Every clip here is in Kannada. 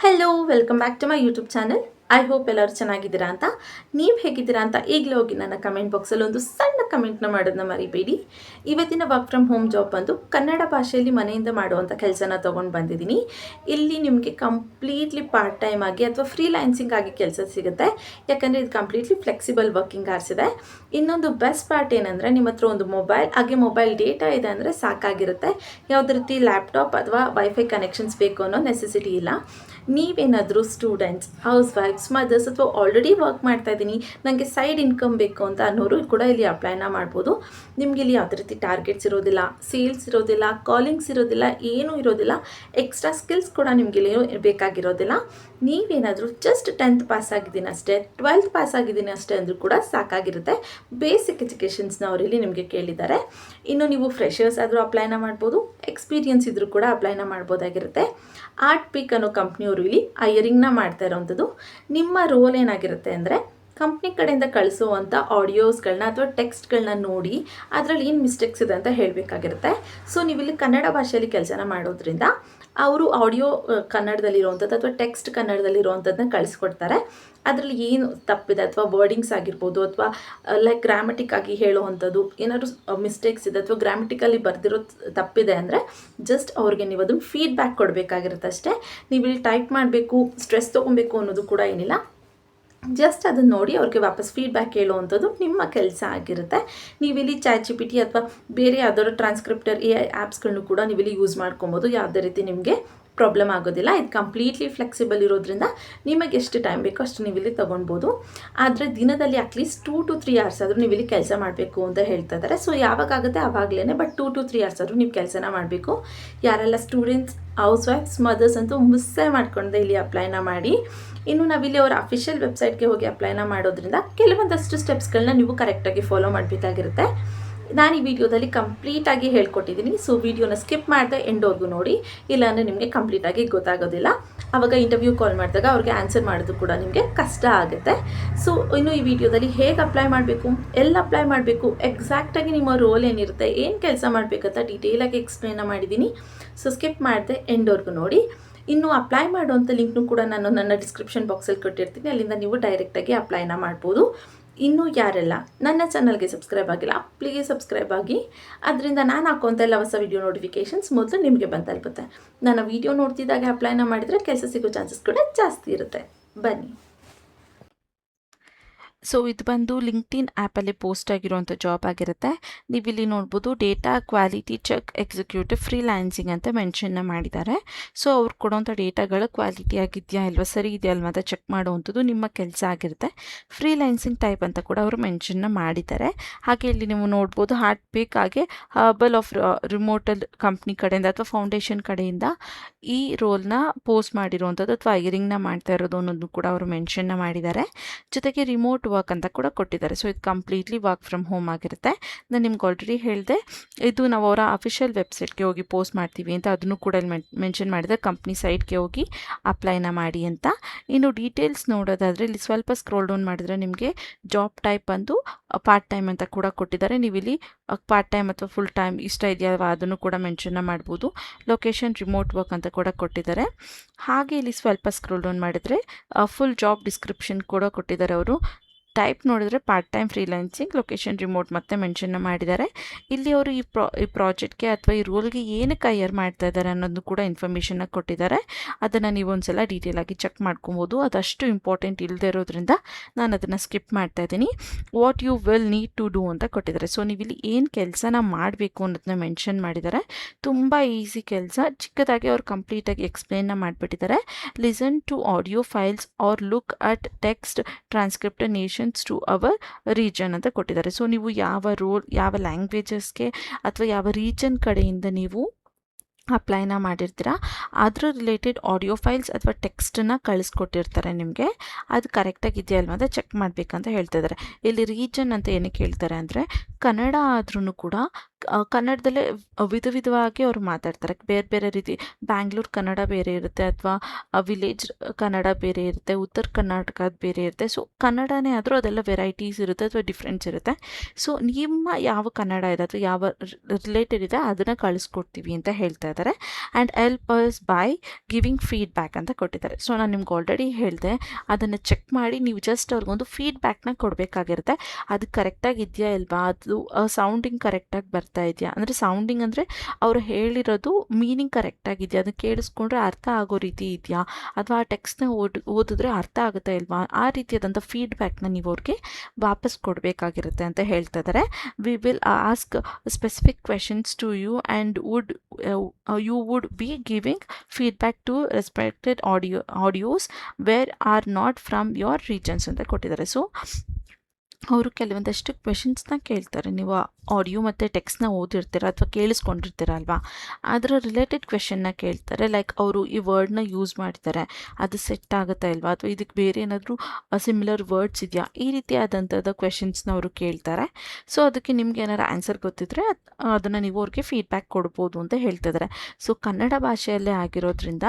Hello welcome back to my YouTube channel. I hope ಎಲ್ಲರೂ ಚೆನ್ನಾಗಿದ್ದೀರಾ ಅಂತ. ನೀವು ಹೇಗಿದ್ದೀರಾ ಅಂತ ಈಗಲೇ ಹೋಗಿ ನನ್ನ ಕಮೆಂಟ್ ಬಾಕ್ಸಲ್ಲಿ ಒಂದು ಸಣ್ಣ ಕಮೆಂಟ್ನ ಮಾಡೋದನ್ನ ಮರಿಬೇಡಿ. ಇವತ್ತಿನ ವರ್ಕ್ ಫ್ರಮ್ ಹೋಮ್ ಜಾಬ್ ಬಂದು ಕನ್ನಡ ಭಾಷೆಯಲ್ಲಿ ಮನೆಯಿಂದ ಮಾಡುವಂಥ ಕೆಲಸನ ತೊಗೊಂಡು ಬಂದಿದ್ದೀನಿ. ಇಲ್ಲಿ ನಿಮಗೆ ಕಂಪ್ಲೀಟ್ಲಿ ಪಾರ್ಟ್ ಟೈಮ್ ಆಗಿ ಅಥವಾ ಫ್ರೀಲ್ಯಾನ್ಸಿಂಗ್ ಆಗಿ ಕೆಲಸ ಸಿಗುತ್ತೆ. ಯಾಕಂದರೆ ಇದು ಕಂಪ್ಲೀಟ್ಲಿ ಫ್ಲೆಕ್ಸಿಬಲ್ ವರ್ಕಿಂಗ್ ಅವರ್ಸ್ ಇದೆ. ಇನ್ನೊಂದು ಬೆಸ್ಟ್ ಪಾರ್ಟ್ ಏನಂದರೆ ನಿಮ್ಮ ಹತ್ರ ಒಂದು ಮೊಬೈಲ್ ಹಾಗೆ ಮೊಬೈಲ್ ಡೇಟಾ ಇದೆ ಅಂದರೆ ಸಾಕಾಗಿರುತ್ತೆ. ಯಾವುದೇ ರೀತಿ ಲ್ಯಾಪ್ಟಾಪ್ ಅಥವಾ ವೈಫೈ ಕನೆಕ್ಷನ್ಸ್ ಬೇಕು ಅನ್ನೋ ನೆಸೆಸಿಟಿ ಇಲ್ಲ. ನೀವೇನಾದರೂ ಸ್ಟೂಡೆಂಟ್ಸ್, ಹೌಸ್ ವೈಫ್ಸ್, ಮದರ್ಸ್ ಅಥವಾ ಆಲ್ರೆಡಿ ವರ್ಕ್ ಮಾಡ್ತಾ ಇದ್ದೀನಿ, ನನಗೆ ಸೈಡ್ ಇನ್ಕಮ್ ಬೇಕು ಅಂತ ಅನ್ನೋರು ಕೂಡ ಇಲ್ಲಿ ಅಪ್ಲೈನ ಮಾಡ್ಬೋದು. ನಿಮಗೆ ಇಲ್ಲಿ ಯಾವುದೇ ರೀತಿ ಟಾರ್ಗೆಟ್ಸ್ ಇರೋದಿಲ್ಲ, ಸೇಲ್ಸ್ ಇರೋದಿಲ್ಲ, ಕಾಲಿಂಗ್ಸ್ ಇರೋದಿಲ್ಲ, ಏನೂ ಇರೋದಿಲ್ಲ. ಎಕ್ಸ್ಟ್ರಾ ಸ್ಕಿಲ್ಸ್ ಕೂಡ ನಿಮಗೆ ಇಲ್ಲಿ ಬೇಕಾಗಿರೋದಿಲ್ಲ. ನೀವೇನಾದರೂ ಜಸ್ಟ್ 10th ಪಾಸ್ ಆಗಿದ್ದೀನಿ ಅಷ್ಟೇ, 12th ಪಾಸ್ ಆಗಿದ್ದೀನಿ ಅಷ್ಟೇ ಅಂದರೂ ಕೂಡ ಸಾಕಾಗಿರುತ್ತೆ. ಬೇಸಿಕ್ ಎಜುಕೇಷನ್ಸ್ನ ಅವರಲ್ಲಿ ನಿಮಗೆ ಕೇಳಿದ್ದಾರೆ. ಇನ್ನು ನೀವು ಫ್ರೆಷರ್ಸ್ ಆದರೂ ಅಪ್ಲೈನ ಮಾಡ್ಬೋದು, ಎಕ್ಸ್ಪೀರಿಯನ್ಸ್ ಇದ್ದರೂ ಕೂಡ ಅಪ್ಲೈನ ಮಾಡ್ಬೋದಾಗಿರುತ್ತೆ. ಆರ್ಟ್ ಪಿಕ್ ಅನ್ನೋ ಕಂಪ್ನಿಯವರು ಇಲ್ಲಿ ಹೈಯರಿಂಗ್ನ ಮಾಡ್ತಾ ಇರೋವಂಥದ್ದು. ನಿಮ್ಮ ರೋಲ್ ಏನಾಗಿರುತ್ತೆ ಅಂದರೆ ಕಂಪ್ನಿ ಕಡೆಯಿಂದ ಕಳಿಸುವಂಥ ಆಡಿಯೋಸ್ಗಳನ್ನ ಅಥವಾ ಟೆಕ್ಸ್ಟ್ಗಳನ್ನ ನೋಡಿ ಅದರಲ್ಲಿ ಏನು ಮಿಸ್ಟೇಕ್ಸ್ ಇದೆ ಅಂತ ಹೇಳಬೇಕಾಗಿರುತ್ತೆ. ಸೊ ನೀವಿಲ್ಲಿ ಕನ್ನಡ ಭಾಷೆಯಲ್ಲಿ ಕೆಲಸನ ಮಾಡೋದ್ರಿಂದ ಅವರು ಆಡಿಯೋ ಕನ್ನಡದಲ್ಲಿರುವಂಥದ್ದು ಅಥವಾ ಟೆಕ್ಸ್ಟ್ ಕನ್ನಡದಲ್ಲಿರುವಂಥದ್ದನ್ನ ಕಳಿಸ್ಕೊಡ್ತಾರೆ. ಅದರಲ್ಲಿ ಏನು ತಪ್ಪಿದೆ ಅಥವಾ ವರ್ಡಿಂಗ್ಸ್ ಆಗಿರ್ಬೋದು ಅಥವಾ ಲೈಕ್ ಗ್ರಾಮೆಟಿಕ್ ಆಗಿ ಹೇಳುವಂಥದ್ದು ಏನಾದರೂ ಮಿಸ್ಟೇಕ್ಸ್ ಇದೆ ಅಥವಾ ಗ್ರಾಮೆಟಿಕಲ್ಲಿ ಬರೆದಿರೋ ತಪ್ಪಿದೆ ಅಂದರೆ ಜಸ್ಟ್ ಅವ್ರಿಗೆ ನೀವು ಅದನ್ನು ಫೀಡ್ಬ್ಯಾಕ್ ಕೊಡಬೇಕಾಗಿರುತ್ತೆ ಅಷ್ಟೇ. ನೀವು ಇಲ್ಲಿ ಟೈಪ್ ಮಾಡಬೇಕು, ಸ್ಟ್ರೆಸ್ ತೊಗೊಬೇಕು ಅನ್ನೋದು ಕೂಡ ಏನಿಲ್ಲ. ಜಸ್ಟ್ ಅದನ್ನು ನೋಡಿ ಅವ್ರಿಗೆ ವಾಪಸ್ ಫೀಡ್ಬ್ಯಾಕ್ ಹೇಳುವಂಥದ್ದು ನಿಮ್ಮ ಕೆಲಸ ಆಗಿರುತ್ತೆ. ನೀವಿಲ್ಲಿ ChatGPT ಅಥವಾ ಬೇರೆ ಯಾವ್ದಾದ್ರು ಟ್ರಾನ್ಸ್ಕ್ರಿಪ್ಟರ್ AI ಆ್ಯಪ್ಸ್ಗಳನ್ನು ಕೂಡ ನೀವಿಲ್ಲಿ ಯೂಸ್ ಮಾಡ್ಕೊಬೋದು. ಯಾವುದೇ ರೀತಿ ನಿಮಗೆ ಪ್ರಾಬ್ಲಮ್ ಆಗೋದಿಲ್ಲ. ಇದು ಕಂಪ್ಲೀಟ್ಲಿ ಫ್ಲೆಕ್ಸಿಬಲ್ ಇರೋದ್ರಿಂದ ನಿಮಗೆ ಎಷ್ಟು ಟೈಮ್ ಬೇಕೋ ಅಷ್ಟು ನೀವಿಲ್ಲಿ ತೊಗೊಳ್ಬೋದು. ಆದರೆ ದಿನದಲ್ಲಿ ಅಟ್ಲೀಸ್ಟ್ 2 to 3 hours ಆದರೂ ನೀವಿಲ್ಲಿ ಕೆಲಸ ಮಾಡಬೇಕು ಅಂತ ಹೇಳ್ತಾ ಇದ್ದಾರೆ. ಸೊ ಯಾವಾಗಾಗುತ್ತೆ ಆವಾಗಲೇ, ಬಟ್ 2 to 3 hours ಆದರೂ ನೀವು ಕೆಲಸನ ಮಾಡಬೇಕು. ಯಾರೆಲ್ಲ ಸ್ಟೂಡೆಂಟ್ಸ್, ಹೌಸ್ ವೈಫ್ಸ್, ಮದರ್ಸ್ ಅಂತೂ ಮಿಸ್ಸೇ ಮಾಡ್ಕೊಂಡೆ ಇಲ್ಲಿ ಅಪ್ಲೈನ ಮಾಡಿ. ಇನ್ನು ನಾವಿಲ್ಲಿ ಅವರ ಅಫಿಷಿಯಲ್ ವೆಬ್ಸೈಟ್ಗೆ ಹೋಗಿ ಅಪ್ಲೈನ ಮಾಡೋದ್ರಿಂದ ಕೆಲವೊಂದಷ್ಟು ಸ್ಟೆಪ್ಸ್ಗಳನ್ನ ನೀವು ಕರೆಕ್ಟಾಗಿ ಫಾಲೋ ಮಾಡಬೇಕಾಗಿರುತ್ತೆ. ನಾನು ಈ ವಿಡಿಯೋದಲ್ಲಿ ಕಂಪ್ಲೀಟಾಗಿ ಹೇಳ್ಕೊಟ್ಟಿದ್ದೀನಿ. ಸೊ ವಿಡಿಯೋನ ಸ್ಕಿಪ್ ಮಾಡಿದೆ ಎಂಡ್ವರೆಗೂ ನೋಡಿ, ಇಲ್ಲಾಂದರೆ ನಿಮಗೆ ಕಂಪ್ಲೀಟಾಗಿ ಗೊತ್ತಾಗೋದಿಲ್ಲ. ಆವಾಗ ಇಂಟರ್ವ್ಯೂ ಕಾಲ್ ಮಾಡಿದಾಗ ಅವ್ರಿಗೆ ಆನ್ಸರ್ ಮಾಡೋದು ಕೂಡ ನಿಮಗೆ ಕಷ್ಟ ಆಗುತ್ತೆ. ಸೊ ಇನ್ನು ಈ ವಿಡಿಯೋದಲ್ಲಿ ಹೇಗೆ ಅಪ್ಲೈ ಮಾಡಬೇಕು, ಎಲ್ಲಿ ಅಪ್ಲೈ ಮಾಡಬೇಕು, ಎಕ್ಸಾಕ್ಟಾಗಿ ನಿಮ್ಮ ರೋಲ್ ಏನಿರುತ್ತೆ, ಏನು ಕೆಲಸ ಮಾಡಬೇಕಂತ ಡೀಟೇಲಾಗಿ ಎಕ್ಸ್ಪ್ಲೇನ್ ಮಾಡಿದ್ದೀನಿ. ಸೊ ಸ್ಕಿಪ್ ಮಾಡಿದೆ ಎಂಡ್ವರೆಗೂ ನೋಡಿ. ಇನ್ನು ಅಪ್ಲೈ ಮಾಡುವಂಥ ಲಿಂಕ್ನು ಕೂಡ ನಾನು ನನ್ನ ಡಿಸ್ಕ್ರಿಪ್ಷನ್ ಬಾಕ್ಸಲ್ಲಿ ಕೊಟ್ಟಿರ್ತೀನಿ. ಅಲ್ಲಿಂದ ನೀವು ಡೈರೆಕ್ಟಾಗಿ ಅಪ್ಲೈನ ಮಾಡ್ಬೋದು. ಇನ್ನೂ ಯಾರೆಲ್ಲ ನನ್ನ ಚಾನಲ್ಗೆ ಸಬ್ಸ್ಕ್ರೈಬ್ ಆಗಿಲ್ಲ, ಪ್ಲೀಸ್ ಸಬ್ಸ್ಕ್ರೈಬ್ ಆಗಿ. ಅದರಿಂದ ನಾನು ಹಾಕುವಂಥ ಎಲ್ಲ ಹೊಸ ವಿಡಿಯೋ ನೋಟಿಫಿಕೇಷನ್ಸ್ ಮೊದಲು ನಿಮಗೆ ಬಂತಲ್ಪತ್ತೆ. ನನ್ನ ವಿಡಿಯೋ ನೋಡ್ತಿದ್ದಾಗ ಅಪ್ಲೈನ ಮಾಡಿದರೆ ಕೆಲಸ ಸಿಗೋ ಚಾನ್ಸಸ್ ಕೂಡ ಜಾಸ್ತಿ ಇರುತ್ತೆ. ಬನ್ನಿ. ಸೊ ಇದು ಬಂದು ಲಿಂಕ್ಡ್ಇನ್ ಆ್ಯಪಲ್ಲಿ ಪೋಸ್ಟ್ ಆಗಿರುವಂಥ ಜಾಬ್ ಆಗಿರುತ್ತೆ. ನೀವಿಲ್ಲಿ ನೋಡ್ಬೋದು data quality check executive freelancing ಅಂತ ಮೆನ್ಷನ್ನ ಮಾಡಿದ್ದಾರೆ. ಸೊ ಅವ್ರು ಕೊಡೋವಂಥ ಡೇಟಾಗಳ ಕ್ವಾಲಿಟಿ ಆಗಿದೆಯಾ ಇಲ್ವಾ, ಸರಿ ಇದೆಯಾ ಅಲ್ವಾ ಅಂತ ಚೆಕ್ ಮಾಡುವಂಥದ್ದು ನಿಮ್ಮ ಕೆಲಸ ಆಗಿರುತ್ತೆ. ಫ್ರೀಲ್ಯಾನ್ಸಿಂಗ್ ಟೈಪ್ ಅಂತ ಕೂಡ ಅವರು ಮೆನ್ಷನ್ನ ಮಾಡಿದ್ದಾರೆ. ಹಾಗೆ ಇಲ್ಲಿ ನೀವು ನೋಡ್ಬೋದು ಹಾರ್ಟ್ ಪಿಕ್ ಹಾಗೆ ಹರ್ಬಲ್ ಆಫ್ ರಿಮೋಟಲ್ ಕಂಪ್ನಿ ಕಡೆಯಿಂದ ಅಥವಾ ಫೌಂಡೇಶನ್ ಕಡೆಯಿಂದ ಈ ರೋಲ್ನ ಪೋಸ್ಟ್ ಮಾಡಿರುವಂಥದ್ದು ಅಥವಾ ಹೈರಿಂಗ್ನ ಮಾಡ್ತಾ ಇರೋದು ಅನ್ನೋದು ಕೂಡ ಅವರು ಮೆನ್ಷನ್ನ ಮಾಡಿದ್ದಾರೆ. ಜೊತೆಗೆ ರಿಮೋಟ್ ವರ್ಕ್ ಅಂತ ಕೂಡ ಕೊಟ್ಟಿದ್ದಾರೆ. ಸೊ ಇದು ಕಂಪ್ಲೀಟ್ಲಿ ವರ್ಕ್ ಫ್ರಮ್ ಹೋಮ್ ಆಗಿರುತ್ತೆ. ನಾನು ನಿಮ್ಗೆ ಆಲ್ರೆಡಿ ಹೇಳಿದೆ, ಇದು ನಾವು ಅವರ ಅಫಿಷಿಯಲ್ ವೆಬ್ಸೈಟ್ಗೆ ಹೋಗಿ ಪೋಸ್ಟ್ ಮಾಡ್ತೀವಿ ಅಂತ ಅದನ್ನು ಕೂಡ ಇಲ್ಲಿ ಮೆನ್ಷನ್ ಮಾಡಿದೆ. ಕಂಪ್ನಿ ಸೈಟ್ಗೆ ಹೋಗಿ ಅಪ್ಲೈನ ಮಾಡಿ ಅಂತ. ಇನ್ನು ಡೀಟೇಲ್ಸ್ ನೋಡೋದಾದರೆ ಇಲ್ಲಿ ಸ್ವಲ್ಪ ಸ್ಕ್ರೋಲ್ ಡೌನ್ ಮಾಡಿದ್ರೆ ನಿಮಗೆ ಜಾಬ್ ಟೈಪ್ ಬಂದು ಪಾರ್ಟ್ ಟೈಮ್ ಅಂತ ಕೂಡ ಕೊಟ್ಟಿದ್ದಾರೆ. ನೀವು ಇಲ್ಲಿ ಪಾರ್ಟ್ ಟೈಮ್ ಅಥವಾ ಫುಲ್ ಟೈಮ್ ಇಷ್ಟ ಇದೆಯಲ್ವಾ ಅದನ್ನು ಕೂಡ ಮೆನ್ಷನ್ನ ಮಾಡ್ಬೋದು. ಲೊಕೇಶನ್ ರಿಮೋಟ್ ವರ್ಕ್ ಅಂತ ಕೂಡ ಕೊಟ್ಟಿದ್ದಾರೆ. ಹಾಗೆ ಇಲ್ಲಿ ಸ್ವಲ್ಪ ಸ್ಕ್ರೋಲ್ ಡೌನ್ ಮಾಡಿದರೆ ಫುಲ್ ಜಾಬ್ ಡಿಸ್ಕ್ರಿಪ್ಷನ್ ಕೂಡ ಕೊಟ್ಟಿದ್ದಾರೆ. ಅವರು ಟೈಪ್ ನೋಡಿದ್ರೆ part time freelancing, location remote ಮತ್ತೆ ಮೆನ್ಷನ್ನ ಮಾಡಿದ್ದಾರೆ. ಇಲ್ಲಿ ಅವರು ಈ ಪ್ರಾಜೆಕ್ಟ್ಗೆ ಅಥವಾ ಈ ರೋಲ್ಗೆ ಏನಕ್ಕೆ ಹೈಯರ್ ಮಾಡ್ತಾ ಇದ್ದಾರೆ ಅನ್ನೋದು ಕೂಡ ಇನ್ಫಾರ್ಮೇಷನ್ನ ಕೊಟ್ಟಿದ್ದಾರೆ. ಅದನ್ನು ನೀವು ಒಂದ್ಸಲ ಡೀಟೇಲಾಗಿ ಚೆಕ್ ಮಾಡ್ಕೊಬೋದು. ಅದಷ್ಟು ಇಂಪಾರ್ಟೆಂಟ್ ಇಲ್ಲದೆ ಇರೋದ್ರಿಂದ ನಾನು ಅದನ್ನು ಸ್ಕಿಪ್ ಮಾಡ್ತಾ ಇದ್ದೀನಿ. What you will need to do ಅಂತ ಕೊಟ್ಟಿದ್ದಾರೆ. ಸೊ ನೀವು ಇಲ್ಲಿ ಏನು ಕೆಲಸನ ಮಾಡಬೇಕು ಅನ್ನೋದನ್ನ ಮೆನ್ಷನ್ ಮಾಡಿದ್ದಾರೆ. ತುಂಬ ಈಸಿ ಕೆಲಸ, ಚಿಕ್ಕದಾಗಿ ಅವ್ರು ಕಂಪ್ಲೀಟಾಗಿ ಎಕ್ಸ್ಪ್ಲೇನ್ನ ಮಾಡಿಬಿಟ್ಟಿದ್ದಾರೆ. Listen to audio files or look at text transcription to our region ಅಂತ ಕೊಟ್ಟಿದ್ದಾರೆ. ಸೊ ನೀವು ಯಾವ ರೋಲ್, ಯಾವ ಲ್ಯಾಂಗ್ವೇಜಸ್ಗೆ ಅಥವಾ ಯಾವ ರೀಜನ್ ಕಡೆಯಿಂದ ನೀವು ಅಪ್ಲೈನ ಮಾಡಿರ್ತೀರ ಅದರ ರಿಲೇಟೆಡ್ ಆಡಿಯೋ ಫೈಲ್ಸ್ ಅಥವಾ ಟೆಕ್ಸ್ಟನ್ನು ಕಳಿಸ್ಕೊಟ್ಟಿರ್ತಾರೆ ನಿಮಗೆ. ಅದು ಕರೆಕ್ಟಾಗಿ ಇದೆಯಲ್ವ ಅಂತ ಚೆಕ್ ಮಾಡಬೇಕಂತ ಹೇಳ್ತಿದ್ದಾರೆ. ಇಲ್ಲಿ ರೀಜನ್ ಅಂತ ಏನಕ್ಕೆ ಹೇಳ್ತಾರೆ ಅಂದರೆ ಕನ್ನಡ ಆದ್ರೂ ಕೂಡ ಕನ್ನಡದಲ್ಲೇ ವಿಧವಾಗಿ ಅವ್ರು ಮಾತಾಡ್ತಾರೆ. ಬೇರೆ ಬೇರೆ ರೀತಿ ಬ್ಯಾಂಗ್ಳೂರ್ ಕನ್ನಡ ಬೇರೆ ಇರುತ್ತೆ, ಅಥವಾ ವಿಲೇಜ್ ಕನ್ನಡ ಬೇರೆ ಇರುತ್ತೆ, ಉತ್ತರ ಕರ್ನಾಟಕದ ಬೇರೆ ಇರುತ್ತೆ. ಸೊ ಕನ್ನಡನೇ ಆದರೂ ಅದೆಲ್ಲ ವೆರೈಟೀಸ್ ಇರುತ್ತೆ ಅಥವಾ ಡಿಫ್ರೆನ್ಸ್ ಇರುತ್ತೆ. ಸೊ ನಿಮ್ಮ ಯಾವ ಕನ್ನಡ ಇದೆ ಅಥವಾ ಯಾವ ರಿಲೇಟೆಡ್ ಇದೆ ಅದನ್ನು ಕಳಿಸ್ಕೊಡ್ತೀವಿ ಅಂತ ಹೇಳ್ತಾ ಇದ್ದಾರೆ. And help us by giving feedback ಅಂತ ಕೊಟ್ಟಿದ್ದಾರೆ. ಸೊ ನಾನು ನಿಮ್ಗೆ ಆಲ್ರೆಡಿ ಹೇಳಿದೆ, ಅದನ್ನು ಚೆಕ್ ಮಾಡಿ ನೀವು ಜಸ್ಟ್ ಅವ್ರಿಗೊಂದು ಫೀಡ್ಬ್ಯಾಕ್ನ ಕೊಡಬೇಕಾಗಿರುತ್ತೆ. ಅದು ಕರೆಕ್ಟಾಗಿ ಇದೆಯಾ ಇಲ್ವಾ, ಅದು ಸೌಂಡಿಂಗ್ ಕರೆಕ್ಟಾಗಿ ಬರ್ತಾ ಇದೆಯಾ, ಅಂದರೆ ಸೌಂಡಿಂಗ್ ಅಂದರೆ ಅವರು ಹೇಳಿರೋದು ಮೀನಿಂಗ್ ಕರೆಕ್ಟಾಗಿದೆಯಾ, ಅದನ್ನು ಕೇಳಿಸ್ಕೊಂಡ್ರೆ ಅರ್ಥ ಆಗೋ ರೀತಿ ಇದೆಯಾ, ಅಥವಾ ಆ ಟೆಕ್ಸ್ಟ್ನ ಓದಿದ್ರೆ ಅರ್ಥ ಆಗುತ್ತಾ ಇಲ್ವಾ, ಆ ರೀತಿಯಾದಂಥ ಫೀಡ್ಬ್ಯಾಕ್ನ ನೀವು ಅವ್ರಿಗೆ ವಾಪಸ್ ಕೊಡಬೇಕಾಗಿರುತ್ತೆ ಅಂತ ಹೇಳ್ತಾ ಇದ್ದಾರೆ. We will ask specific questions to you and you would be giving feedback to respected audios where are not from your regions ಅಂತ ಕೊಟ್ಟಿದ್ದಾರೆ. ಸೊ ಅವರು ಕೆಲವೊಂದಷ್ಟು ಕ್ವೆಶನ್ಸ್ನ ಕೇಳ್ತಾರೆ. ನೀವು ಆಡಿಯೋ ಮತ್ತು ಟೆಕ್ಸ್ಟ್ನ ಓದಿರ್ತೀರ ಅಥವಾ ಕೇಳಿಸ್ಕೊಂಡಿರ್ತೀರ ಅಲ್ವಾ, ಅದರ ರಿಲೇಟೆಡ್ ಕ್ವೆಶನ್ನ ಕೇಳ್ತಾರೆ. ಲೈಕ್ ಅವರು ಈ ವರ್ಡ್ನ ಯೂಸ್ ಮಾಡ್ತಾರೆ, ಅದು ಸೆಟ್ ಆಗುತ್ತಾ ಇಲ್ವಾ, ಅಥವಾ ಇದಕ್ಕೆ ಬೇರೆ ಏನಾದರೂ ಸಿಮಿಲರ್ ವರ್ಡ್ಸ್ ಇದೆಯಾ, ಈ ರೀತಿಯಾದಂಥದ್ದು ಕ್ವೆಶನ್ಸ್ನ ಅವರು ಕೇಳ್ತಾರೆ. ಸೊ ಅದಕ್ಕೆ ನಿಮ್ಗೆ ಏನಾರು ಆನ್ಸರ್ ಗೊತ್ತಿದ್ರೆ ಅದನ್ನು ನೀವು ಅವ್ರಿಗೆ ಫೀಡ್ಬ್ಯಾಕ್ ಕೊಡ್ಬೋದು ಅಂತ ಹೇಳ್ತಿದ್ದಾರೆ. ಸೊ ಕನ್ನಡ ಭಾಷೆಯಲ್ಲೇ ಆಗಿರೋದ್ರಿಂದ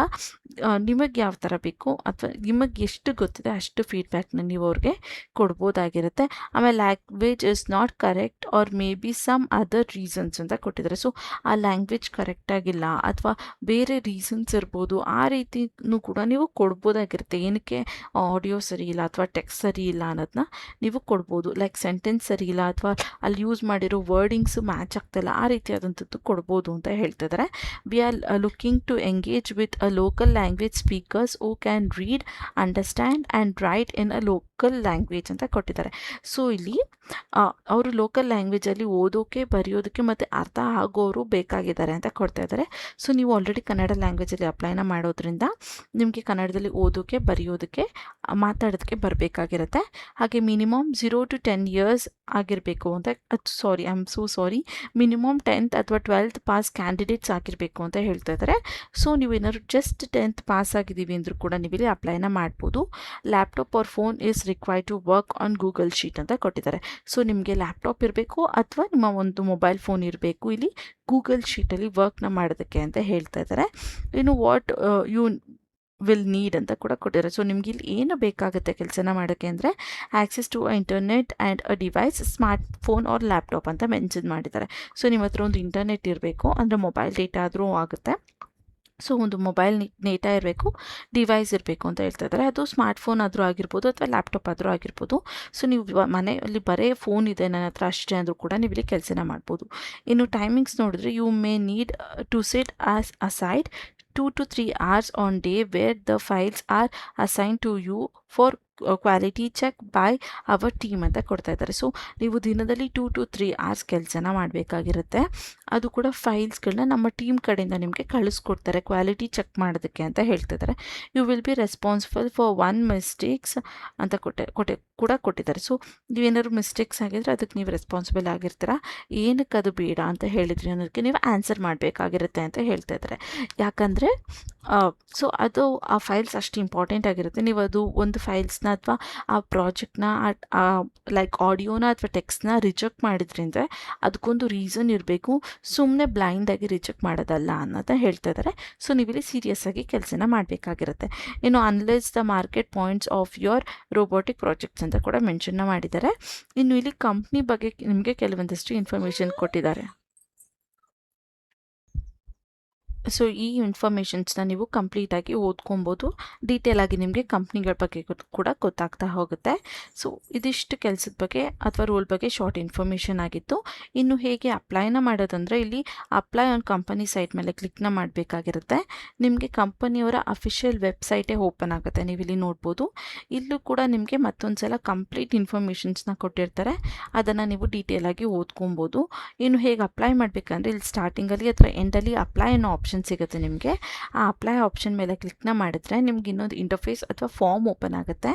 ನಿಮಗೆ ಯಾವ ಥರ ಬೇಕು ಅಥವಾ ನಿಮಗೆ ಎಷ್ಟು ಗೊತ್ತಿದೆ ಅಷ್ಟು ಫೀಡ್ಬ್ಯಾಕ್ನ ನೀವು ಅವ್ರಿಗೆ ಕೊಡ್ಬೋದಾಗಿರುತ್ತೆ. ಆಮೇಲೆ language is not correct or may be some other reasons ಅಂತ ಕೊಟ್ಟಿದ್ದಾರೆ. ಸೊ ಆ ಲ್ಯಾಂಗ್ವೇಜ್ ಕರೆಕ್ಟಾಗಿಲ್ಲ ಅಥವಾ ಬೇರೆ ರೀಸನ್ಸ್ ಇರ್ಬೋದು, ಆ ರೀತಿನೂ ಕೂಡ ನೀವು ಕೊಡ್ಬೋದಾಗಿರುತ್ತೆ. ಏನಕ್ಕೆ ಆಡಿಯೋ ಸರಿ ಇಲ್ಲ ಅಥವಾ ಟೆಕ್ಸ್ಟ್ ಸರಿ ಇಲ್ಲ ಅನ್ನೋದನ್ನ ನೀವು ಕೊಡ್ಬೋದು. ಲೈಕ್ ಸೆಂಟೆನ್ಸ್ ಸರಿ ಇಲ್ಲ ಅಥವಾ ಅಲ್ಲಿ ಯೂಸ್ ಮಾಡಿರೋ ವರ್ಡಿಂಗ್ಸು ಮ್ಯಾಚ್ ಆಗ್ತಾಯಿಲ್ಲ, ಆ ರೀತಿಯಾದಂಥದ್ದು ಕೊಡ್ಬೋದು ಅಂತ ಹೇಳ್ತಿದ್ದಾರೆ. We are looking to engage with a local language speakers who can read, understand and write in a local language ಅಂತ ಕೊಟ್ಟಿದ್ದಾರೆ. ಸೊ ಇಲ್ಲಿ ಅವರು ಲೋಕಲ್ ಲ್ಯಾಂಗ್ವೇಜಲ್ಲಿ ಓದೋಕ್ಕೆ ಬರೆಯೋದಕ್ಕೆ ಮತ್ತು ಅರ್ಥ ಆಗೋರು ಬೇಕಾಗಿದ್ದಾರೆ ಅಂತ ಕೊಡ್ತಾ ಇದ್ದಾರೆ. ಸೊ ನೀವು ಆಲ್ರೆಡಿ ಕನ್ನಡ ಲ್ಯಾಂಗ್ವೇಜಲ್ಲಿ ಅಪ್ಲೈನ ಮಾಡೋದ್ರಿಂದ ನಿಮಗೆ ಕನ್ನಡದಲ್ಲಿ ಓದೋಕ್ಕೆ ಬರೆಯೋದಕ್ಕೆ ಮಾತಾಡೋದಕ್ಕೆ ಬರಬೇಕಾಗಿರುತ್ತೆ. ಹಾಗೆ ಮಿನಿಮಮ್ 0 to 10 years ಆಗಿರಬೇಕು ಅಂತ, ಮಿನಿಮಮ್ 10th ಅಥವಾ 12th ಪಾಸ್ ಕ್ಯಾಂಡಿಡೇಟ್ಸ್ ಆಗಿರಬೇಕು ಅಂತ ಹೇಳ್ತಾ ಇದ್ದಾರೆ. ಸೊ ನೀವು ಏನಾದ್ರು ಜಸ್ಟ್ 10th ಪಾಸ್ ಆಗಿದ್ದೀವಿ ಅಂದರೂ ಕೂಡ ನೀವು ಇಲ್ಲಿ ಅಪ್ಲೈನ ಮಾಡ್ಬೋದು. Laptop or phone is required to work on Google sheet ಅಂತ ಕೊಟ್ಟಿದ್ದಾರೆ. ಸೊ ನಿಮಗೆ ಲ್ಯಾಪ್ಟಾಪ್ ಇರಬೇಕು ಅಥವಾ ನಿಮ್ಮ ಒಂದು ಮೊಬೈಲ್ ಫೋನ್ ಇರಬೇಕು ಇಲ್ಲಿ ಗೂಗಲ್ ಶೀಟಲ್ಲಿ ವರ್ಕ್ನ ಮಾಡೋದಕ್ಕೆ ಅಂತ ಹೇಳ್ತಾ ಇದ್ದಾರೆ. ಇನ್ನು ವಾಟ್ ಯು ವಿಲ್ ನೀಡ್ ಅಂತ ಕೂಡ ಕೊಟ್ಟಿದ್ದಾರೆ. ಸೊ ನಿಮ್ಗೆ ಇಲ್ಲಿ ಏನು ಬೇಕಾಗುತ್ತೆ ಕೆಲಸನ ಮಾಡೋಕ್ಕೆ ಅಂದರೆ access to internet and a device, smart phone or laptop ಅಂತ ಮೆನ್ಷನ್ ಮಾಡಿದ್ದಾರೆ. ಸೊ ನಿಮ್ಮ ಹತ್ರ ಒಂದು ಇಂಟರ್ನೆಟ್ ಇರಬೇಕು, ಅಂದರೆ ಮೊಬೈಲ್ ಡೇಟಾ ಆದರೂ ಆಗುತ್ತೆ. ಸೊ ಒಂದು ಮೊಬೈಲ್ ಡೇಟಾ ಇರಬೇಕು, ಡಿವೈಸ್ ಇರಬೇಕು ಅಂತ ಹೇಳ್ತಾ ಇದ್ದಾರೆ. ಅದು ಸ್ಮಾರ್ಟ್ ಫೋನ್ ಆದರೂ ಆಗಿರ್ಬೋದು ಅಥವಾ ಲ್ಯಾಪ್ಟಾಪ್ ಆದರೂ ಆಗಿರ್ಬೋದು. ಸೊ ನೀವು ಮನೆಯಲ್ಲಿ ಬರೀ ಫೋನ್ ಇದೆ ನನ್ನ ಹತ್ರ ಅಷ್ಟೇ ಅಂದರೂ ಕೂಡ ನೀವು ಇಲ್ಲಿ ಕೆಲಸನ ಮಾಡ್ಬೋದು. ಇನ್ನು ಟೈಮಿಂಗ್ಸ್ ನೋಡಿದ್ರೆ you may need to sit as aside 2 to 3 hours on day where the files are assigned to you for quality check by our team ಅಂತ ಕೊಡ್ತಾ ಇದ್ದಾರೆ. ಸೊ ನೀವು ದಿನದಲ್ಲಿ 2 to 3 hours ಕೆಲಸನ ಮಾಡಬೇಕಾಗಿರುತ್ತೆ. ಅದು ಕೂಡ ಫೈಲ್ಸ್ಗಳನ್ನ ನಮ್ಮ ಟೀಮ್ ಕಡೆಯಿಂದ ನಿಮಗೆ ಕಳಿಸ್ಕೊಡ್ತಾರೆ ಕ್ವಾಲಿಟಿ ಚೆಕ್ ಮಾಡೋದಕ್ಕೆ ಅಂತ ಹೇಳ್ತಿದ್ದಾರೆ. You will be responsible for 1 mistakes ಅಂತ ಕೊಟ್ಟಿದ್ದಾರೆ. ಸೊ ನೀವೇನಾದ್ರು ಮಿಸ್ಟೇಕ್ಸ್ ಆಗಿದ್ರೆ ಅದಕ್ಕೆ ನೀವು ರೆಸ್ಪಾನ್ಸಿಬಲ್ ಆಗಿರ್ತೀರಾ, ಏನಕ್ಕೆ ಅದು ಬೇಡ ಅಂತ ಹೇಳಿದ್ರಿ ಅನ್ನೋದಕ್ಕೆ ನೀವು ಆನ್ಸರ್ ಮಾಡಬೇಕಾಗಿರುತ್ತೆ ಅಂತ ಹೇಳ್ತಾ ಇದ್ದಾರೆ. ಯಾಕಂದರೆ ಸೊ ಅದು ಆ ಫೈಲ್ಸ್ ಅಷ್ಟು ಇಂಪಾರ್ಟೆಂಟ್ ಆಗಿರುತ್ತೆ. ನೀವು ಅದು ಒಂದು ಫೈಲ್ಸ್ನ ಅಥವಾ ಆ ಪ್ರಾಜೆಕ್ಟ್ನ ಲೈಕ್ ಆಡಿಯೋನ ಅಥವಾ ಟೆಕ್ಸ್ಟ್ನ ರಿಜೆಕ್ಟ್ ಮಾಡಿದ್ರಿ ಅಂದರೆ ಅದಕ್ಕೊಂದು ರೀಸನ್ ಇರಬೇಕು, ಸುಮ್ಮನೆ ಬ್ಲೈಂಡಾಗಿ ರಿಜೆಕ್ಟ್ ಮಾಡೋದಲ್ಲ ಅನ್ನೋದ ಹೇಳ್ತಾ ಇದ್ದಾರೆ. ಸೊ ನೀವಿಲ್ಲಿ ಸೀರಿಯಸ್ ಆಗಿ ಕೆಲಸನ ಮಾಡಬೇಕಾಗಿರುತ್ತೆ. ಇನ್ನು analyse the market points of your robotic projects ಅಂತ ಕೂಡ ಮೆನ್ಷನ್ನ ಮಾಡಿದ್ದಾರೆ. ಇನ್ನು ಇಲ್ಲಿ ಕಂಪ್ನಿ ಬಗ್ಗೆ ನಿಮಗೆ ಕೆಲವೊಂದಷ್ಟು ಇನ್ಫಾರ್ಮೇಷನ್ ಕೊಟ್ಟಿದ್ದಾರೆ. ಸೊ ಈ ಇನ್ಫಾರ್ಮೇಷನ್ಸ್ನ ನೀವು ಕಂಪ್ಲೀಟಾಗಿ ಓದ್ಕೊಬೋದು. ಡೀಟೇಲಾಗಿ ನಿಮಗೆ ಕಂಪ್ನಿಗಳ ಬಗ್ಗೆ ಕೂಡ ಗೊತ್ತಾಗ್ತಾ ಹೋಗುತ್ತೆ. ಸೊ ಇದಿಷ್ಟು ಕೆಲಸದ ಬಗ್ಗೆ ಅಥವಾ ರೋಲ್ ಬಗ್ಗೆ ಶಾರ್ಟ್ ಇನ್ಫಾರ್ಮೇಷನ್ ಆಗಿತ್ತು. ಇನ್ನು ಹೇಗೆ ಅಪ್ಲೈನ ಮಾಡೋದಂದರೆ ಇಲ್ಲಿ ಅಪ್ಲೈ ಆನ್ ಕಂಪನಿ ಸೈಟ್ ಮೇಲೆ ಕ್ಲಿಕ್ನ ಮಾಡಬೇಕಾಗಿರುತ್ತೆ. ನಿಮಗೆ ಕಂಪನಿಯವರ ಅಫಿಷಿಯಲ್ ವೆಬ್ಸೈಟೇ ಓಪನ್ ಆಗುತ್ತೆ, ನೀವು ಇಲ್ಲಿ ನೋಡ್ಬೋದು. ಇಲ್ಲೂ ಕೂಡ ನಿಮಗೆ ಮತ್ತೊಂದು ಸಲ ಕಂಪ್ಲೀಟ್ ಇನ್ಫಾರ್ಮೇಷನ್ಸ್ನ ಕೊಟ್ಟಿರ್ತಾರೆ, ಅದನ್ನು ನೀವು ಡೀಟೇಲಾಗಿ ಓದ್ಕೊಬೋದು. ಇನ್ನು ಹೇಗೆ ಅಪ್ಲೈ ಮಾಡಬೇಕಂದ್ರೆ ಇಲ್ಲಿ ಸ್ಟಾರ್ಟಿಂಗಲ್ಲಿ ಅಥವಾ ಎಂಡಲ್ಲಿ ಅಪ್ಲೈ ಅನ್ನೋ ಆಪ್ಷನ್ ಸಿಗುತ್ತೆ ನಿಮಗೆ. ಆ ಅಪ್ಲೈ ಆಪ್ಷನ್ ಮೇಲೆ ಕ್ಲಿಕ್ನ ಮಾಡಿದ್ರೆ ನಿಮ್ಗೆ ಇನ್ನೊಂದು ಇಂಟರ್ಫೇಸ್ ಅಥವಾ ಫಾರ್ಮ್ ಓಪನ್ ಆಗುತ್ತೆ.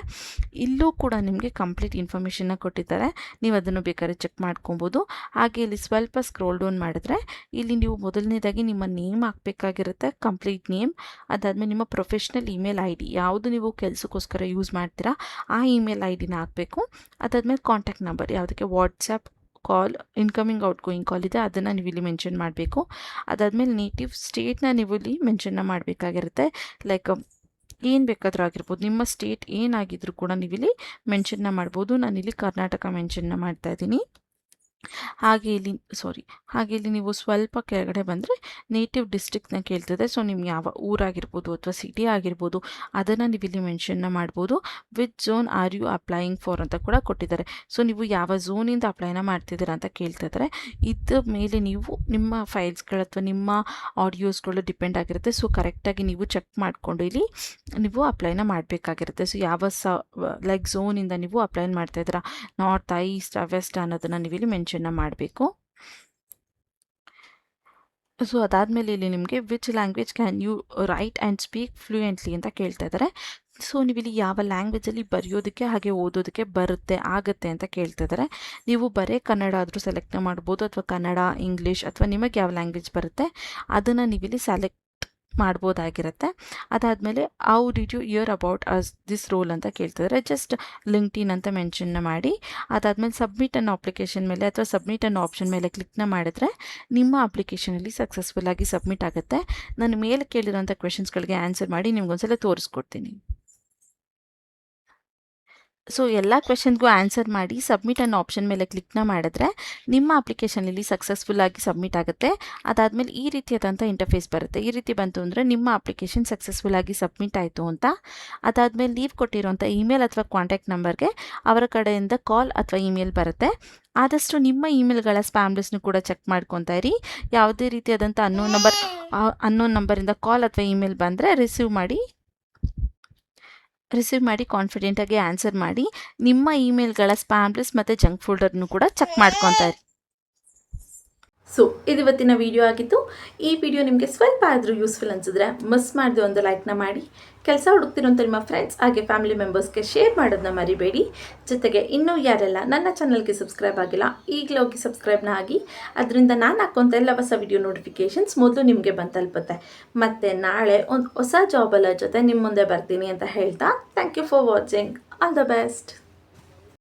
ಇಲ್ಲೂ ಕೂಡ ನಿಮಗೆ ಕಂಪ್ಲೀಟ್ ಇನ್ಫಾರ್ಮೇಷನ್ನ ಕೊಟ್ಟಿದ್ದಾರೆ, ನೀವು ಅದನ್ನು ಬೇಕಾದ್ರೆ ಚೆಕ್ ಮಾಡ್ಕೊಬೋದು. ಹಾಗೆ ಇಲ್ಲಿ ಸ್ವಲ್ಪ ಸ್ಕ್ರೋಲ್ ಡೌನ್ ಮಾಡಿದ್ರೆ ಇಲ್ಲಿ ನೀವು ಮೊದಲನೇದಾಗಿ ನಿಮ್ಮ ನೇಮ್ ಹಾಕಬೇಕಾಗಿರುತ್ತೆ, ಕಂಪ್ಲೀಟ್ ನೇಮ್. ಅದಾದಮೇಲೆ ನಿಮ್ಮ ಪ್ರೊಫೆಷ್ನಲ್ ಇಮೇಲ್ ಐ ಡಿ, ಯಾವುದು ನೀವು ಕೆಲಸಕ್ಕೋಸ್ಕರ ಯೂಸ್ ಮಾಡ್ತೀರಾ ಆ ಇಮೇಲ್ ಐ ಡಿನ ಹಾಕಬೇಕು. ಅದಾದಮೇಲೆ ಕಾಂಟ್ಯಾಕ್ಟ್ ನಂಬರ್, ಯಾವುದಕ್ಕೆ ವಾಟ್ಸಪ್ ಕಾಲ್ ಇನ್ಕಮಿಂಗ್ ಔಟ್ಗೋಯಿಂಗ್ ಕಾಲ್ ಇದೆ ಅದನ್ನು ನೀವು ಇಲ್ಲಿ ಮೆನ್ಷನ್ ಮಾಡಬೇಕು. ಅದಾದಮೇಲೆ ನೇಟಿವ್ ಸ್ಟೇಟ್ನ ನೀವು ಇಲ್ಲಿ ಮೆನ್ಷನ್ನ ಮಾಡಬೇಕಾಗಿರುತ್ತೆ. ಲೈಕ್ ಏನು ಬೇಕಾದರೂ ಆಗಿರ್ಬೋದು, ನಿಮ್ಮ ಸ್ಟೇಟ್ ಏನಾಗಿದ್ರೂ ಕೂಡ ನೀವಿಲ್ಲಿ ಮೆನ್ಷನ್ನ ಮಾಡ್ಬೋದು. ನಾನಿಲ್ಲಿ ಕರ್ನಾಟಕ ಮೆನ್ಷನ್ನ ಮಾಡ್ತಾ ಇದ್ದೀನಿ. ಹಾಗೆ ಇಲ್ಲಿ ನೀವು ಸ್ವಲ್ಪ ಕೆಳಗಡೆ ಬಂದರೆ ನೇಟಿವ್ ಡಿಸ್ಟ್ರಿಕ್ಟ್ನ ಕೇಳ್ತದೆ. ಸೊ ನಿಮ್ಗೆ ಯಾವ ಊರಾಗಿರ್ಬೋದು ಅಥವಾ ಸಿಟಿ ಆಗಿರ್ಬೋದು ಅದನ್ನು ನೀವು ಇಲ್ಲಿ ಮೆನ್ಷನ್ನ ಮಾಡ್ಬೋದು. Which zone are you applying for ಅಂತ ಕೂಡ ಕೊಟ್ಟಿದ್ದಾರೆ. ಸೊ ನೀವು ಯಾವ ಝೋನಿಂದ ಅಪ್ಲೈನ ಮಾಡ್ತಿದ್ದೀರಾ ಅಂತ ಕೇಳ್ತಿದ್ದಾರೆ. ಇದ್ರ ಮೇಲೆ ನೀವು ನಿಮ್ಮ ಫೈಲ್ಸ್ಗಳು ಅಥವಾ ನಿಮ್ಮ ಆಡಿಯೋಸ್ಗಳು ಡಿಪೆಂಡ್ ಆಗಿರುತ್ತೆ. ಸೊ ಕರೆಕ್ಟಾಗಿ ನೀವು ಚೆಕ್ ಮಾಡಿಕೊಂಡು ಇಲ್ಲಿ ನೀವು ಅಪ್ಲೈನ ಮಾಡಬೇಕಾಗಿರುತ್ತೆ. ಸೊ ಯಾವ ಲೈಕ್ ಝೋನಿಂದ ನೀವು ಅಪ್ಲೈ ಮಾಡ್ತಾ ಇದ್ದೀರಾ, ನಾರ್ತ್, ಈಸ್ಟ್, ವೆಸ್ಟ್ ಅನ್ನೋದನ್ನು ನೀವು ಇಲ್ಲಿ ಮೆನ್ಷನ್ನ ಮಾಡಬೇಕು. ಸೊ ಅದಾದಮೇಲೆ ಇಲ್ಲಿ ನಿಮಗೆ which language can you write and speak fluently ಅಂತ ಕೇಳ್ತಾ ಇದ್ದಾರೆ. ಸೊ ನೀವಿಲ್ಲಿ ಯಾವ ಲ್ಯಾಂಗ್ವೇಜಲ್ಲಿ ಬರೆಯೋದಕ್ಕೆ ಹಾಗೆ ಓದೋದಕ್ಕೆ ಆಗುತ್ತೆ ಅಂತ ಕೇಳ್ತಾ ಇದ್ದಾರೆ. ನೀವು ಬರೀ ಕನ್ನಡ ಆದರೂ ಸೆಲೆಕ್ಟ್ ಮಾಡ್ಬೋದು, ಅಥವಾ ಕನ್ನಡ, ಇಂಗ್ಲೀಷ್ ಅಥವಾ ನಿಮಗೆ ಯಾವ ಲ್ಯಾಂಗ್ವೇಜ್ ಬರುತ್ತೆ ಅದನ್ನು ನೀವಿಲ್ಲಿ ಸೆಲೆಕ್ಟ್ ಮಾಡ್ಬೋದಾಗಿರುತ್ತೆ. ಅದಾದಮೇಲೆ how did you hear about this role ಅಂತ ಕೇಳ್ತಿದ್ದಾರೆ. ಜಸ್ಟ್ ಲಿಂಕ್ಡ್ಇನ್ ಅಂತ ಮೆನ್ಷನ್ನ ಮಾಡಿ. ಅದಾದಮೇಲೆ ಸಬ್ಮಿಟ್ ಅನ್ನೋ ಅಪ್ಲಿಕೇಶನ್ ಮೇಲೆ ಅಥವಾ ಸಬ್ಮಿಟ್ ಅನ್ನೋ ಆಪ್ಷನ್ ಮೇಲೆ ಕ್ಲಿಕ್ನ ಮಾಡಿದ್ರೆ ನಿಮ್ಮ ಅಪ್ಲಿಕೇಶನಲ್ಲಿ ಸಕ್ಸಸ್ಫುಲ್ಲಾಗಿ ಸಬ್ಮಿಟ್ ಆಗುತ್ತೆ. ನಾನು ಮೇಲೆ ಕೇಳಿರೋಂಥ ಕ್ವೆಶನ್ಸ್ಗಳಿಗೆ ಆನ್ಸರ್ ಮಾಡಿ ನಿಮ್ಗೊಂದ್ಸಲ ತೋರಿಸ್ಕೊಡ್ತೀನಿ. ಸೊ ಎಲ್ಲ ಕ್ವೆಶನ್ಗೂ ಆನ್ಸರ್ ಮಾಡಿ ಸಬ್ಮಿಟ್ ಅನ್ನೋ ಆಪ್ಷನ್ ಮೇಲೆ ಕ್ಲಿಕ್ನ ಮಾಡಿದ್ರೆ ನಿಮ್ಮ ಅಪ್ಲಿಕೇಶನಲ್ಲಿ ಸಕ್ಸಸ್ಫುಲ್ಲಾಗಿ ಸಬ್ಮಿಟ್ ಆಗುತ್ತೆ. ಅದಾದಮೇಲೆ ಈ ರೀತಿಯಾದಂಥ ಇಂಟರ್ಫೇಸ್ ಬರುತ್ತೆ. ಈ ರೀತಿ ಬಂತು ಅಂದರೆ ನಿಮ್ಮ ಅಪ್ಲಿಕೇಶನ್ ಸಕ್ಸಸ್ಫುಲ್ಲಾಗಿ ಸಬ್ಮಿಟ್ ಆಯಿತು ಅಂತ. ಅದಾದಮೇಲೆ ನೀವು ಕೊಟ್ಟಿರೋಂಥ ಇಮೇಲ್ ಅಥವಾ ಕಾಂಟ್ಯಾಕ್ಟ್ ನಂಬರ್ಗೆ ಅವರ ಕಡೆಯಿಂದ ಕಾಲ್ ಅಥವಾ ಇಮೇಲ್ ಬರುತ್ತೆ. ಆದಷ್ಟು ನಿಮ್ಮ ಇಮೇಲ್ಗಳ ಸ್ಪ್ಯಾಮ್ ಲಿಸ್ಟ್ನು ಕೂಡ ಚೆಕ್ ಮಾಡ್ಕೊತಾ ಇರಿ. ಯಾವುದೇ ರೀತಿಯಾದಂಥ ಅನ್ನೋನ್ ನಂಬರಿಂದ ಕಾಲ್ ಅಥವಾ ಇಮೇಲ್ ಬಂದರೆ ರಿಸೀವ್ ಮಾಡಿ ಕಾನ್ಫಿಡೆಂಟಾಗಿ ಆನ್ಸರ್ ಮಾಡಿ. ನಿಮ್ಮ ಇಮೇಲ್ಗಳ ಸ್ಪ್ಯಾಮ್ ಲಿಸ್ಟ್ ಮತ್ತು ಜಂಕ್ ಫೋಲ್ಡರ್ನು ಕೂಡ ಚೆಕ್ ಮಾಡ್ಕೊತಾ ಇರಿ. ಸೊ ಇದು ಇವತ್ತಿನ ವಿಡಿಯೋ ಆಗಿತ್ತು. ಈ ವಿಡಿಯೋ ನಿಮಗೆ ಸ್ವಲ್ಪ ಆದರೂ ಯೂಸ್ಫುಲ್ ಅನಿಸಿದ್ರೆ ಮಿಸ್ ಮಾಡದೆ ಒಂದು ಲೈಕ್ನ ಮಾಡಿ. ಕೆಲಸ ಹುಡುಕ್ತಿರೋಂಥ ನಿಮ್ಮ ಫ್ರೆಂಡ್ಸ್ ಹಾಗೆ ಫ್ಯಾಮಿಲಿ ಮೆಂಬರ್ಸ್ಗೆ ಶೇರ್ ಮಾಡೋದನ್ನ ಮರಿಬೇಡಿ. ಜೊತೆಗೆ ಇನ್ನೂ ಯಾರೆಲ್ಲ ನನ್ನ ಚಾನಲ್ಗೆ ಸಬ್ಸ್ಕ್ರೈಬ್ ಆಗಿಲ್ಲ ಈಗಲೇ ಹೋಗಿ ಸಬ್ಸ್ಕ್ರೈಬ್ನ ಆಗಿ. ಅದರಿಂದ ನಾನು ಹಾಕೋಂಥ ಎಲ್ಲ ಹೊಸ ವಿಡಿಯೋ ನೋಟಿಫಿಕೇಷನ್ಸ್ ಮೊದಲು ನಿಮಗೆ ಬಂದು ತಲುಪುತ್ತೆ. ಮತ್ತು ನಾಳೆ ಒಂದು ಹೊಸ ಜಾಬಲ್ಲ ಜೊತೆ ನಿಮ್ಮ ಮುಂದೆ ಬರ್ತೀನಿ ಅಂತ ಹೇಳ್ತಾ thank you for watching. All the best.